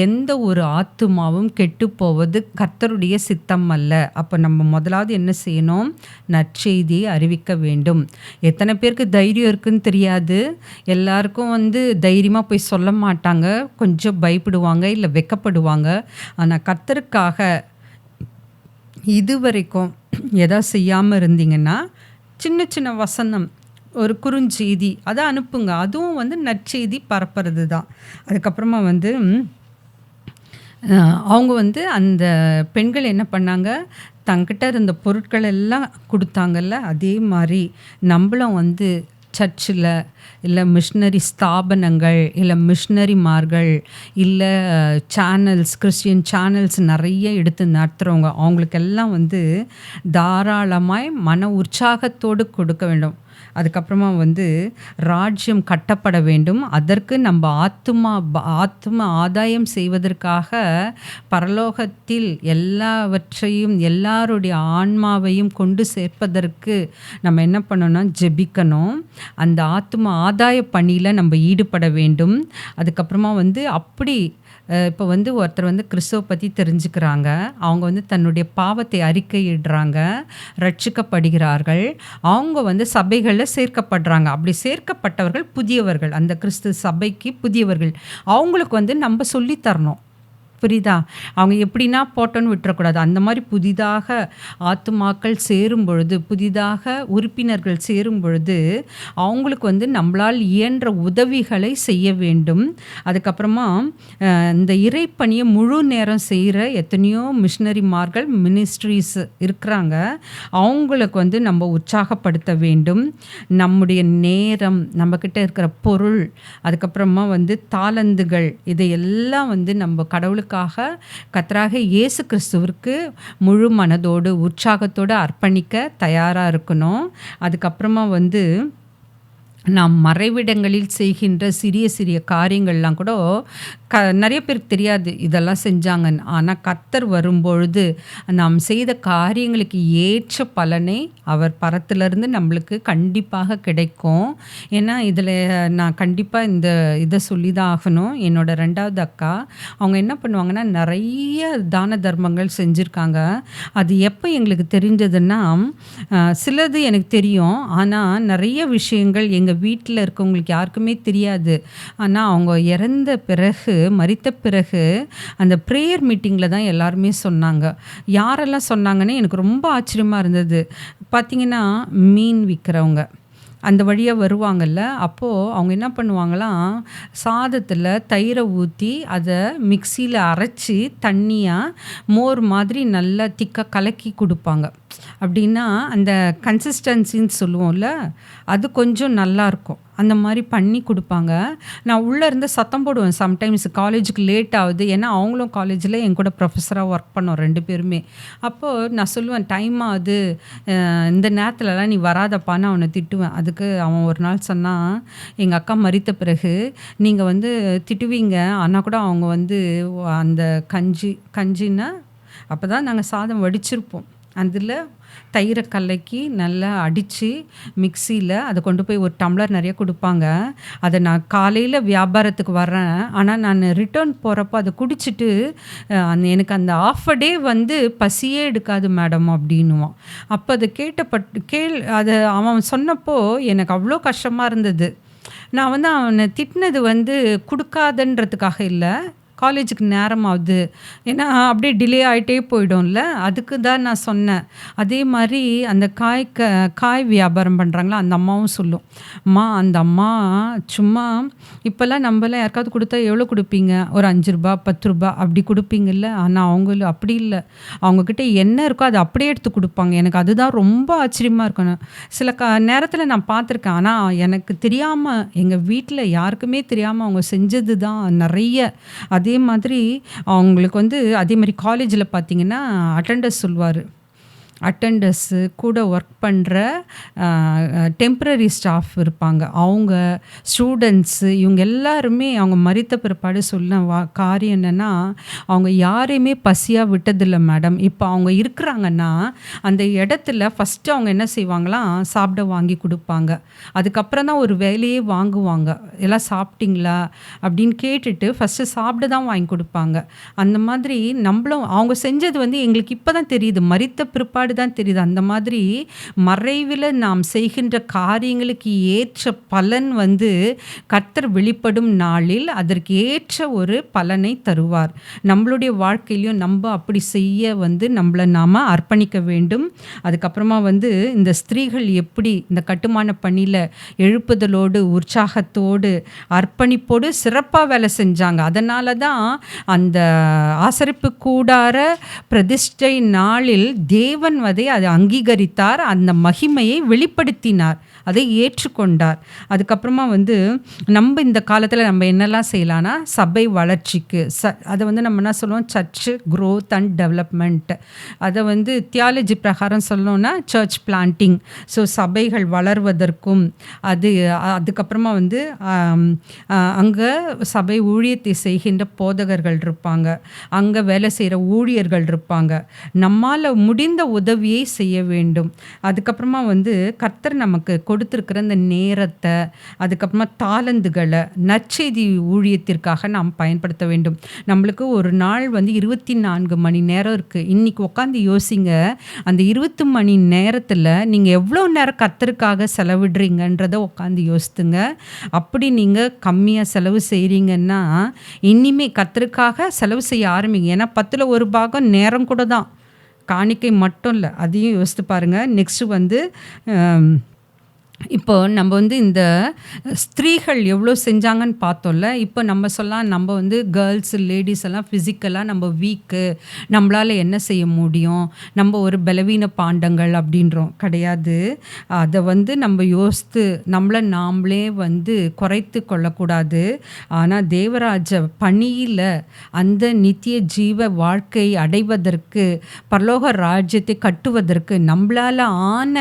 எந்த ஒரு ஆத்துமாவும் கெட்டு போவது கர்த்தருடைய சித்தம் அல்ல. அப்போ நம்ம முதலாவது என்ன செய்யணும்? நற்செய்தியை அறிவிக்க வேண்டும். எத்தனை பேருக்கு தைரியம் இருக்குன்னு தெரியாது. எல்லாருக்கும் வந்து தைரியமாக போய் சொல்ல மாட்டாங்க, கொஞ்சம் பயப்படுவாங்க, இல்லை வெக்கப்படுவாங்க. ஆனால் கர்த்தருக்காக இதுவரைக்கும் எதாவது செய்யாமல் இருந்தீங்கன்னா சின்ன சின்ன வசனம், ஒரு குறுஞ்செய்தி அதை அனுப்புங்க. அதுவும் வந்து நற்செய்தி பரப்புறது தான். அதுக்கப்புறமா வந்து அவங்க வந்து அந்த பெண்கள் என்ன பண்ணாங்க, தங்கிட்ட இருந்த பொருட்கள் எல்லாம் கொடுத்தாங்கல்ல, அதே மாதிரி நம்மளும் வந்து சர்ச்சில் இல்லை மிஷினரி ஸ்தாபனங்கள் இல்லை மிஷினரிமார்கள் இல்லை சேனல்ஸ், கிறிஸ்டியன் சேனல்ஸ் நிறைய எடுத்து நடத்துகிறவங்க, அவங்களுக்கெல்லாம் வந்து தாராளமாய் மன உற்சாகத்தோடு கொடுக்க வேண்டும். அதுக்கப்புறமா வந்து ராஜ்யம் கட்டப்பட வேண்டும். அதற்கு நம்ம ஆத்தும ஆதாயம் செய்வதற்காக பரலோகத்தில் எல்லாவற்றையும் எல்லாருடைய ஆன்மாவையும் கொண்டு சேர்ப்பதற்கு நம்ம என்ன பண்ணணும்னா ஜெபிக்கணும். அந்த ஆத்தும ஆதாய பணியில் நம்ம ஈடுபட வேண்டும். அதுக்கப்புறமா வந்து அப்படி இப்போ வந்து ஒருத்தர் வந்து கிறிஸ்துவ பற்றி தெரிஞ்சுக்கிறாங்க, அவங்க வந்து தன்னுடைய பாவத்தை அறிக்கையிடுறாங்க, ரட்சிக்கப்படுகிறார்கள், அவங்க வந்து சபைகளில் சேர்க்கப்படுறாங்க. அப்படி சேர்க்கப்பட்டவர்கள் புதியவர்கள், அந்த கிறிஸ்து சபைக்கு புதியவர்கள். அவங்களுக்கு வந்து நம்ம சொல்லித்தரணும். புரியுதா? அவங்க எப்படின்னா போட்டோன்னு விட்டுறக்கூடாது. அந்த மாதிரி புதிதாக ஆத்துமாக்கள் சேரும் பொழுது, புதிதாக உறுப்பினர்கள் சேரும் பொழுது அவங்களுக்கு வந்து நம்மளால் இயன்ற உதவிகளை செய்ய வேண்டும். அதுக்கப்புறமா இந்த இறைப்பணியை முழு நேரம் செய்கிற எத்தனையோ மிஷினரிமார்கள், மினிஸ்ட்ரிஸ் இருக்கிறாங்க. அவங்களுக்கு வந்து நம்ம உற்சாகப்படுத்த வேண்டும். நம்முடைய நேரம், நம்மக்கிட்ட இருக்கிற பொருள், அதுக்கப்புறமா வந்து தாளந்துகள், இதையெல்லாம் வந்து நம்ம கடவுளுக்கு கர்த்தராகிய இயேசு கிறிஸ்துவிற்கு முழு மனதோடு உற்சாகத்தோடு அர்ப்பணிக்க தயாராக இருக்கணும். அதுக்கப்புறமா வந்து நாம் மறைவிடங்களில் செய்கின்ற சிறிய சிறிய காரியங்கள்லாம் கூட நெறைய பேருக்கு தெரியாது இதெல்லாம் செஞ்சாங்கன்னு. ஆனா கர்த்தர் வரும்பொழுது, நாம் செய்த காரியங்களுக்கு ஏற்ற பலனை அவர் பரத்திலிருந்து நம்மளுக்கு கண்டிப்பாக கிடைக்கும். ஏன்னா, இதில நான் கண்டிப்பா இத சொல்லி தான் ஆகணும். என்னோட 2வது அக்கா, அவங்க என்ன பண்ணுவாங்கன்னா, நெறைய தான தர்மங்கள் செஞ்சிருக்காங்க. அது எப்ப எங்களுக்கு தெரிஞ்சதுன்னா, சிலது எனக்கு தெரியும். ஆனா, நெறைய விஷயங்கள் எங்க வீட்ல இருக்கவங்களுக்கு யாருக்குமே தெரியாது. ஆனா, அவங்க இறந்த பிறகு, மரித்த பிறகு, அந்த பிரேயர் மீட்டிங்கில தான் எல்லாருமே சொன்னாங்க. யாரெல்லாம் சொன்னாங்கன்னு எனக்கு ரொம்ப ஆச்சரியமா இருந்தது. பார்த்தீங்கன்னா, மீன் விக்கிறவங்க. அந்த வழியா வருவாங்கல்ல, அப்போ அவங்க என்ன பண்ணுவாங்களாம், சாதத்தில தயிர ஊத்தி, அத மிக்ஸியில அரைச்சு, தண்ணியா மோர் மாதிரி நல்லா திக்கா கலக்கி குடுப்பாங்க. அப்படின்னா, அந்த கன்சிஸ்டன்சின்னு சொல்லுவோம்ல, அது கொஞ்சம் நல்லாருக்கும். அந்த மாரி பண்ணி குடுப்பாங்க. நான் உள்ள இருந்து சத்தம் போடுவேன் சம்டைம்ஸ் காலேஜுக்கு லேட் ஆவுது. ஏன்னா, அவங்களும் காலேஜில என் கூட ப்ரொஃபஸரா ஒர்க் பண்ணோம் 2 பேருமே. அப்போ நான் சொல்லுவேன், "டைம் ஆகுது. இந்த நேரத்துலலாம் நீ வராதப்பான்னு" அவன திட்டுவேன். அதுக்கு அவன் ஒரு நாள் சொன்னான், "எங்க அக்கா மரித்த பிறகு நீங்க வந்து திட்டுவீங்க. ஆனா கூட அவங்க வந்து அந்த கஞ்சின்னா அப்பதான் நாங்க சாதம் வடிச்சிருப்போம். அதில தயிர கலக்கி நல்லா அடிச்சு மிக்ஸியில அத கொண்டு போய் ஒரு டம்ளர் நெறைய குடுப்பாங்க. அத நான் காலையில வியாபாரத்துக்கு வரேன். ஆனா நானு ரிட்டர்ன் போறப்போ அத குடிச்சிட்டு, எனக்கு அந்த ஹால்ஃப் அ டே வந்து பசியே எடுக்காது மேடம் அப்டின்னுவான். அப்ப அத அத அவன் சொன்னப்போ எனக்கு அவ்ளோ கஷ்டமா இருந்தது. நான் வந்து அவன திட்டினது வந்து குடுக்காதன்றதுக்காக இல்ல. காலேஜுக்கு நேரமாவுது. ஏன்னா, அப்படியே டிலே ஆயிட்டே போயிடும்ல. அதுக்கு தான் நான் சொன்னேன். அதே மாரி அந்த காய் வியாபாரம் பண்றாங்கல்ல, அந்த அம்மாவும் சொல்லும். "அம்மா அந்த அம்மா சும்மா இப்பலாம் நம்பலாம் யாருக்காவது குடுத்தா எவ்வளோ குடுப்பீங்க? ஒரு ரூ. 5 ரூ. 10 அப்படி குடுப்பீங்கல்ல. ஆனா அவங்களும் அப்படி இல்ல. அவங்க கிட்ட என்ன இருக்கோ அத அப்படியே எடுத்து குடுப்பாங்க." எனக்கு அதுதான் ரொம்ப ஆச்சரியமா இருக்கும். சில நேரத்தில நான் பார்த்துருக்கேன். ஆனா எனக்கு தெரியாம எங்க வீட்ல யாருக்குமே தெரியாம அவங்க செஞ்சது தான் நெறைய. அதே மாதிரி அவங்களுக்கு வந்து அதே மாரி காலேஜில பார்த்தீங்கன்னா, அட்டெண்டர்ஸ் சொல்வாரு. அட்டெண்டர்ஸு கூட ஒர்க் பண்ற அ டெம்பரரி ஸ்டாஃப் இருப்பாங்க. அவங்க, ஸ்டூடண்ட்ஸு இவங்க எல்லாருமே அவங்க மரித்த பிற்பாடு சொன்ன காரியம் என்னன்னா, அவங்க யாரையுமே பசியா விட்டதில்ல மேடம். இப்ப அவங்க இருக்கிறாங்கன்னா, அந்த இடத்துல ஃபர்ஸ்ட்டு அவங்க என்ன செய்வாங்களாம், சாப்பிட வாங்கி குடுப்பாங்க. அதுக்கப்புறம் தான் ஒரு வேலையே வாங்குவாங்க. "எல்லாம் சாப்பிட்டீங்களா?" அப்படின்னு கேட்டுட்டு ஃபர்ஸ்ட்டு சாப்பிட தான் வாங்கி குடுப்பாங்க. அந்த மாதிரி நம்பளும் அவங்க செஞ்சது வந்து எங்களுக்கு இப்ப தான் தெரியுது. மரித்த பிற்பாடு தான் தெரியுது. அந்த மாதிரி மறைவில நாம் செய்கின்ற காரியங்களுக்கு ஏற்ற பலன் வந்து கர்த்தர் வெளிப்படும் நாளில் அதற்கு ஏற்ற ஒரு பலனை தருவார். நம்மளுடைய வாழ்க்கையிலயும் நம்ப அப்படி செய்ய வந்து நம்மள நாம அர்ப்பணிக்க வேண்டும். அதுக்கப்புறமா வந்து இந்த ஸ்திரீகள் எப்படி இந்த கட்டுமான பணியில எழுப்புதலோடு, உற்சாகத்தோடு, அர்ப்பணிப்போடு சிறப்பா வேலை செஞ்சாங்க. அதனால தான் அந்த ஆசரிப்பு கூடார பிரதிஷ்டை நாளில் தேவன் அதை அங்கீகரித்தார். அந்த மகிமையை வெளிப்படுத்தினார். அதை ஏற்றுக்கொண்டார். அதுக்கப்புறமா வந்து நம்ப இந்த காலத்தில நம்ம என்னலாம் செய்யலான்னா, சபை வளர்ச்சிக்கு அத வந்து நம்ம என்ன சொல்லுவோம், சர்ச் குரோத் அண்ட் டெவலப்மெண்ட். அத வந்து தியாலஜி பிரகாரம் சொல்லணும்னா, சர்ச் பிளான்டிங். ஸோ சபைகள் வளர்வதற்கும், அதுக்கப்புறமா வந்து அங்க சபை ஊழியத்தை செய்கின்ற போதகர்கள் இருப்பாங்க. அங்க வேலை செய்ற ஊழியர்கள் இருப்பாங்க. நம்மால முடிந்த உதவியை செய்ய வேண்டும். அதுக்கப்புறமா வந்து கர்த்தர் நமக்கு கொடுத்திருக்கிற இந்த நேரத்த, அதுக்கப்புறமா தாளந்துகள நற்செய்தி ஊழியத்திற்காக நாம் பயன்படுத்த வேண்டும். நம்மளுக்கு ஒரு நாள் வந்து 24 மணி நேரம் இருக்கு. இன்னைக்கு உட்காந்து யோசிங்க. அந்த 20 மணி நேரத்துல நீங்க எவ்வளோ நேரம் கர்த்தருக்காக செலவிடுறீங்கன்றத உட்காந்து யோசித்துங்க. அப்படி நீங்க கம்மியா செலவு செய்றீங்கன்னா, இனிமே கர்த்தருக்காக செலவு செய்ய ஆரம்பிங்க. ஏன்னா 10ல 1 பாகம் நேரம் கூட தான். காணிக்கை மட்டும் இல்ல. அதையும் யோசித்து பாருங்க. நெக்ஸ்ட் வந்து இப்போ நம்ம வந்து இந்த ஸ்திரீகள் எவ்வளோ செஞ்சாங்கன்னு பார்த்தோம்ல. இப்போ நம்ம சொல்லலாம், நம்ம வந்து கேர்ள்ஸ், லேடீஸ் எல்லாம் ஃபிசிக்கலா நம்ம வீக்கு. நம்மளால என்ன செய்ய முடியும்? நம்ம ஒரு பலவீன பாண்டங்கள் அப்படின்றோம். கிடையாது. அத வந்து நம்ம யோசித்து நம்மள நாமளே வந்து குறைத்து கொள்ளக்கூடாது. ஆனா தேவராஜ பணியில அந்த நித்திய ஜீவ வாழ்க்கை அடைவதற்கு, பரலோக ராஜ்யத்தை கட்டுவதற்கு நம்மளால ஆன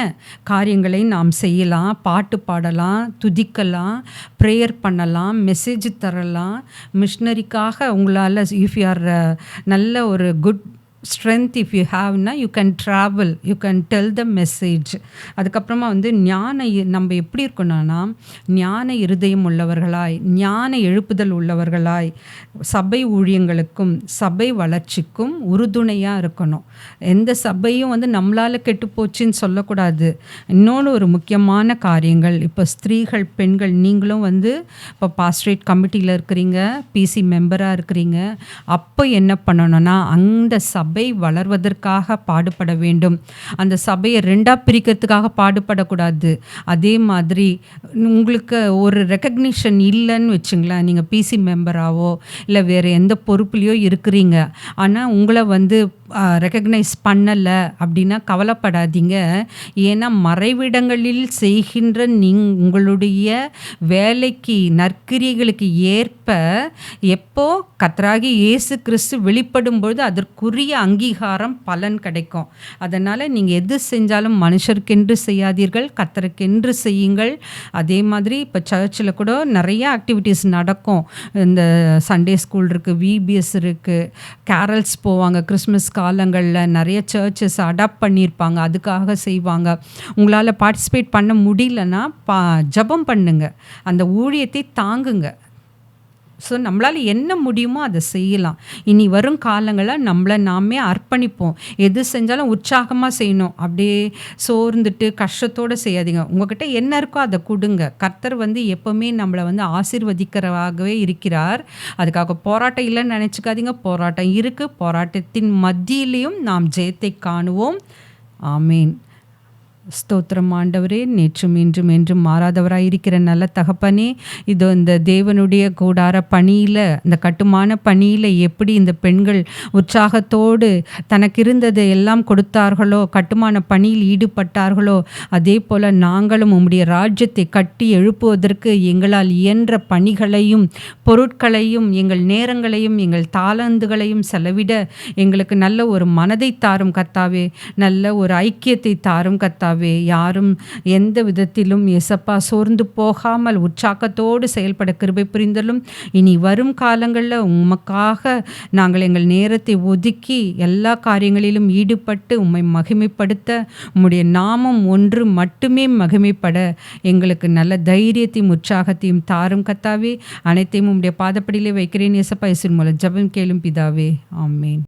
காரியங்களை நாம் செய்யலாம். செய்யலாம், பாட்டு பாடலாம், துதிக்கலாம், ப்ரேயர் பண்ணலாம், மெசேஜ் தரலாம். மிஷனரிக்காக உங்களால் இஃப் யூ ஆர் நல்ல ஒரு குட் ஸ்ட்ரென்த் இஃப் யூ ஹாவ்னா you can travel, you can tell the message. அதுக்கப்புறமா வந்து நம்ம எப்படி இருக்கணும்னா ஞான இருதயம் உள்ளவர்களாய், ஞான எழுப்புதல் உள்ளவர்களாய், சபை ஊழியங்களுக்கும் சபை வளர்ச்சிக்கும் உறுதுணையாக இருக்கணும். எந்த சபையும் வந்து நம்மளால் கெட்டு போச்சுன்னு சொல்லக்கூடாது. இன்னொன்று ஒரு முக்கியமான காரியங்கள், இப்போ ஸ்திரீகள் பெண்கள் நீங்களும் வந்து இப்போ பாஸ்ட்ரேட் கமிட்டியில் இருக்கிறீங்க, பிசி மெம்பராக இருக்கிறீங்க. அப்போ என்ன பண்ணணும்னா அந்த சபை வளர்வதற்காக பாடுபட வேண்டும். அந்த சபையை ரெண்டாக பிரிக்கிறதுக்காக பாடுபடக்கூடாது. அதே மாதிரி உங்களுக்கு ஒரு ரெக்கக்னிஷன் இல்லைன்னு வச்சுங்களேன், நீங்கள் பிசி மெம்பராகவோ இல்லை வேறு எந்த பொறுப்புலையோ இருக்கிறீங்க, ஆனால் உங்களை வந்து ரெக்கக்னைஸ் பண்ணலை அப்படின்னா கவலைப்படாதீங்க. ஏன்னா மறைவிடங்களில் செய்கின்ற உங்களுடைய வேலைக்கு நற்கிரியைகளுக்கு ஏற்ப எப்போ கர்த்தராகிய இயேசு கிறிஸ்து வெளிப்படும் பொழுது அதற்குரிய அங்கீகாரம் பலன் கிடைக்கும். அதனால் நீங்கள் எது செஞ்சாலும் மனுஷருக்கென்று செய்யாதீர்கள், கர்த்தருக்கென்று செய்யுங்கள். அதே மாதிரி இப்போ சர்ச்சில் கூட நிறைய ஆக்டிவிட்டீஸ் நடக்கும். இந்த சண்டே ஸ்கூல் இருக்குது, விபிஎஸ் இருக்குது, கேரல்ஸ் போவாங்க, கிறிஸ்மஸ் காலங்களில் நிறைய சர்ச்சஸ் அடாப்ட் பண்ணியிருப்பாங்க, அதுக்காக செய்வாங்க. உங்களால் பார்ட்டிசிபேட் பண்ண முடியலன்னா ஜெபம் பண்ணுங்க, அந்த ஊழியத்தை தாங்குங்க. ஸோ நம்மளால் என்ன முடியுமோ அதை செய்யலாம். இனி வரும் காலங்களில் நம்மளை நாமே அர்ப்பணிப்போம். எது செஞ்சாலும் உற்சாகமாக செய்யணும், அப்படியே சோர்ந்துட்டு கஷ்டத்தோடு செய்யாதீங்க. உங்கள்கிட்ட என்ன இருக்கோ அதை கொடுங்க. கர்த்தர் வந்து எப்போவுமே நம்மளை வந்து ஆசீர்வதிக்கிறவாகவே இருக்கிறார். அதுக்காக போராட்டம் இல்லைன்னு நினச்சிக்காதீங்க, போராட்டம் இருக்குது. போராட்டத்தின் மத்தியிலையும் நாம் ஜெயத்தை காணுவோம். ஆமீன். ஸ்தோத்திரம் ஆண்டவரே, நேற்றும் இன்றும் என்றும் மாறாதவராக இருக்கிற நல்ல தகப்பனே, இதோ இந்த தேவனுடைய கூடார பணியில், இந்த கட்டுமான பணியில் எப்படி இந்த பெண்கள் உற்சாகத்தோடு தனக்கு இருந்ததை எல்லாம் கொடுத்தார்களோ, கட்டுமான பணியில் ஈடுபட்டார்களோ, அதே போல் நாங்களும் உம்முடைய ராஜ்யத்தை கட்டி எழுப்புவதற்கு எங்களால் இயன்ற பணிகளையும் பொருட்களையும் எங்கள் நேரங்களையும் எங்கள் தாளந்துகளையும் செலவிட எங்களுக்கு நல்ல ஒரு மனதை தாரும் கர்த்தாவே, நல்ல ஒரு ஐக்கியத்தை தாரும் கர்த்தாவே. யாரும் எந்த விதத்திலும் இயேசப்பா சோர்ந்து போகாமல் உற்சாகத்தோடு செயல்பட கிருபை புரிந்தலும். இனி வரும் காலங்களில் உமக்காக நாங்கள் எங்கள் நேரத்தை ஒதுக்கி எல்லா காரியங்களிலும் ஈடுபட்டு உம்மை மகிமைப்படுத்த, உம்முடைய நாமம் ஒன்று மட்டுமே மகிமைப்பட எங்களுக்கு நல்ல தைரியத்தையும் உற்சாகத்தையும் தாரும் கர்த்தாவே. அனைத்தையும் உம்முடைய பாதப்படியிலே வைக்கிறேன் இயேசப்பா. இயேசுவின் மூலம் ஜெபம் கேளும் பிதாவே. ஆமேன்.